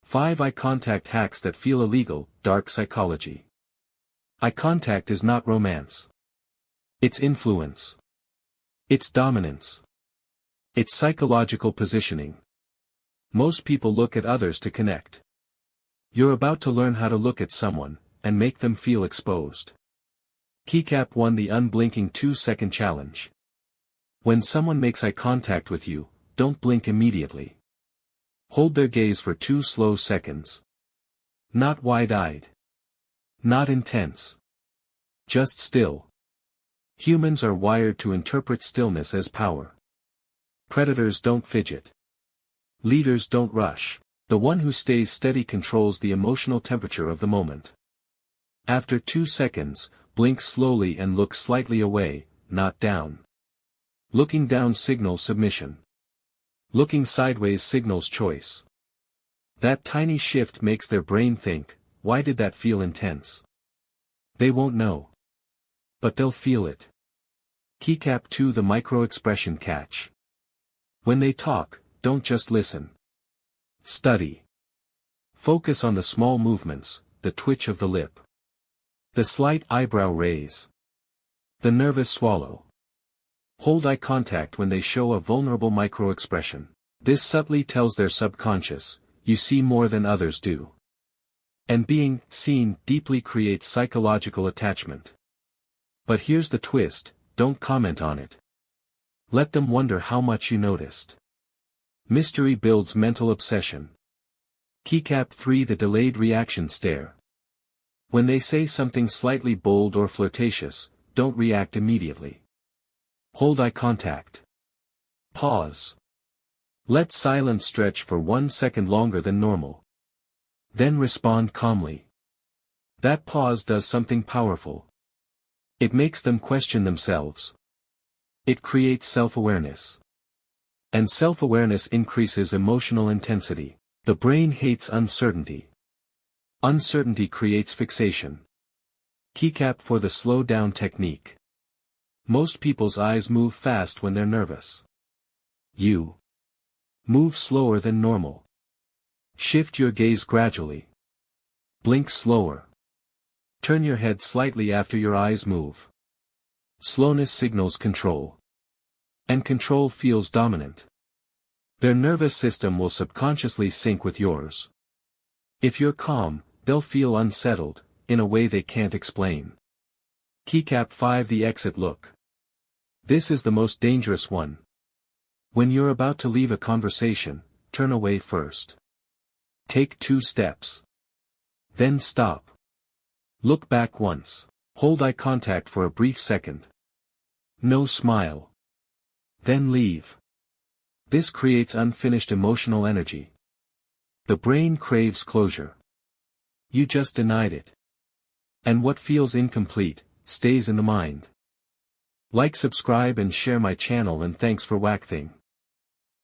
5 Eye contact hacks that feel illegal. Dark psychology. Eye contact is not romance. It's influence. It's dominance. It's psychological positioning. Most people look at others to connect. You're about to learn how to look at someone, and make them feel exposed. Keycap won the Unblinking 2-second challenge. When someone makes eye contact with you, don't blink immediately. Hold their gaze for 2 slow seconds. Not wide-eyed. Not intense. Just still. Humans are wired to interpret stillness as power. Predators don't fidget. Leaders don't rush. The one who stays steady controls the emotional temperature of the moment. After 2 seconds, blink slowly and look slightly away, not down. Looking down signals submission. Looking sideways signals choice. That tiny shift makes their brain think, why did that feel intense? They won't know. But they'll feel it. Keycap 2 The micro-expression catch. When they talk, don't just listen. Study. Focus on the small movements, the twitch of the lip. The slight eyebrow raise. The nervous swallow. Hold eye contact when they show a vulnerable micro-expression. This subtly tells their subconscious, you see more than others do. And being seen deeply creates psychological attachment. But here's the twist, don't comment on it. Let them wonder how much you noticed. Mystery builds mental obsession. Keycap 3 The delayed reaction stare. When they say something slightly bold or flirtatious, don't react immediately. Hold eye contact. Pause. Let silence stretch for 1 second longer than normal. Then respond calmly. That pause does something powerful. It makes them question themselves. It creates self-awareness. And self-awareness increases emotional intensity. The brain hates uncertainty. Uncertainty creates fixation. Keycap for the slow down technique. Most people's eyes move fast when they're nervous. You move slower than normal. Shift your gaze gradually. Blink slower. Turn your head slightly after your eyes move. Slowness signals control. And control feels dominant. Their nervous system will subconsciously sync with yours. If you're calm, they'll feel unsettled, in a way they can't explain. Keycap 5 The exit look. This is the most dangerous one. When you're about to leave a conversation, turn away first. Take 2 steps. Then stop. Look back once. Hold eye contact for a brief second. No smile. Then leave. This creates unfinished emotional energy. The brain craves closure. You just denied it. And what feels incomplete, stays in the mind. Like, subscribe and share my channel, and thanks for whacking.